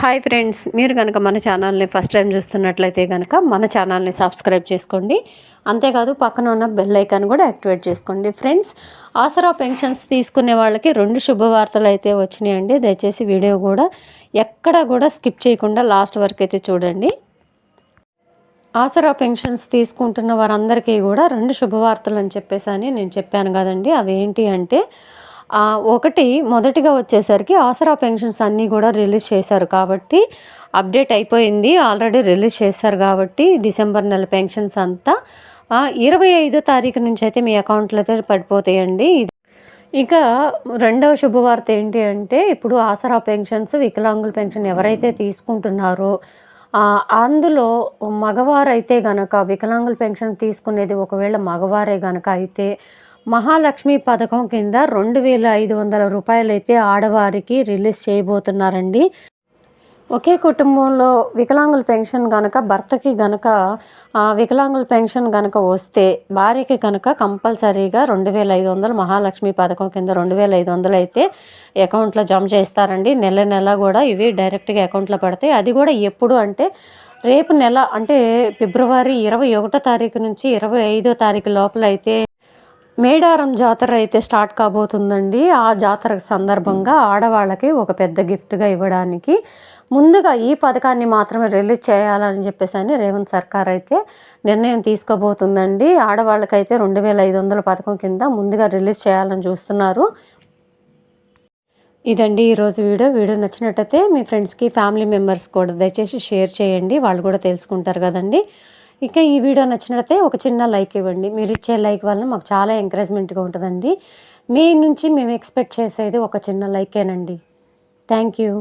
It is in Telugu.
హాయ్ ఫ్రెండ్స్, మీరు కనుక మన ఛానల్ని ఫస్ట్ టైం చూస్తున్నట్లయితే కనుక మన ఛానల్ని సబ్స్క్రైబ్ చేసుకోండి. అంతేకాదు పక్కన ఉన్న బెల్ ఐకాన్ కూడా యాక్టివేట్ చేసుకోండి. ఫ్రెండ్స్, ఆసరా పెన్షన్స్ తీసుకునే వాళ్ళకి 2 శుభవార్తలు అయితే వచ్చినాయండి. దయచేసి వీడియో కూడా ఎక్కడ కూడా స్కిప్ చేయకుండా లాస్ట్ వరకు అయితే చూడండి. ఆసరా పెన్షన్స్ తీసుకుంటున్న వారందరికీ కూడా 2 శుభవార్తలు అని చెప్పేసి నేను చెప్పాను కదండి. అవి ఏంటి అంటే మొదటిగా వచ్చేసరికి ఆసరా పెన్షన్స్ అన్నీ కూడా రిలీజ్ చేశారు కాబట్టి అప్డేట్ అయిపోయింది. ఆల్రెడీ రిలీజ్ చేశారు కాబట్టి డిసెంబర్ నెల పెన్షన్స్ అంతా 25వ తారీఖు నుంచి అయితే మీ అకౌంట్లో అయితే పడిపోతాయండి. ఇక రెండవ శుభవార్త ఏంటి అంటే, ఇప్పుడు ఆసరా పెన్షన్స్, వికలాంగుల పెన్షన్ ఎవరైతే తీసుకుంటున్నారో అందులో మగవారైతే గనక వికలాంగుల పెన్షన్ తీసుకునేది ఒకవేళ మగవారే గనక అయితే మహాలక్ష్మి పథకం కింద 2,500 రూపాయలైతే ఆడవారికి రిలీజ్ చేయబోతున్నారండి. ఒకే కుటుంబంలో వికలాంగుల పెన్షన్ గనక భర్తకి గనక వికలాంగుల పెన్షన్ గనక వస్తే భార్యకి కనుక కంపల్సరీగా 2,500 మహాలక్ష్మి పథకం కింద 2,500 అయితే అకౌంట్లో జమ చేస్తారండి. నెల నెల కూడా ఇవి డైరెక్ట్గా అకౌంట్లో పడతాయి. అది కూడా ఎప్పుడు అంటే రేపు నెల అంటే ఫిబ్రవరి 21వ తారీఖు నుంచి 25వ తారీఖు లోపల అయితే మేడారం జాతర అయితే స్టార్ట్ కాబోతుందండి. ఆ జాతర సందర్భంగా ఆడవాళ్ళకి ఒక పెద్ద గిఫ్ట్గా ఇవ్వడానికి ముందుగా ఈ పథకాన్ని మాత్రమే రిలీజ్ చేయాలని చెప్పేసి రేవంత్ సర్కార్ అయితే నిర్ణయం తీసుకోబోతుందండి. ఆడవాళ్ళకైతే 2,500 పథకం కింద ముందుగా రిలీజ్ చేయాలని చూస్తున్నారు. ఇదండి ఈరోజు వీడియో నచ్చినట్టయితే మీ ఫ్రెండ్స్కి, ఫ్యామిలీ మెంబర్స్ కూడా దయచేసి షేర్ చేయండి. వాళ్ళు కూడా తెలుసుకుంటారు కదండి. ఇక ఈ వీడియో నచ్చినట్లయితే ఒక చిన్న లైక్ ఇవ్వండి. మీరు ఇచ్చే లైక్ వల్ల మాకు చాలా ఎంకరేజ్మెంట్గా ఉంటుందండి. మీ నుంచి మేము ఎక్స్పెక్ట్ చేసేది ఒక చిన్న లైకేనండి. Thank you.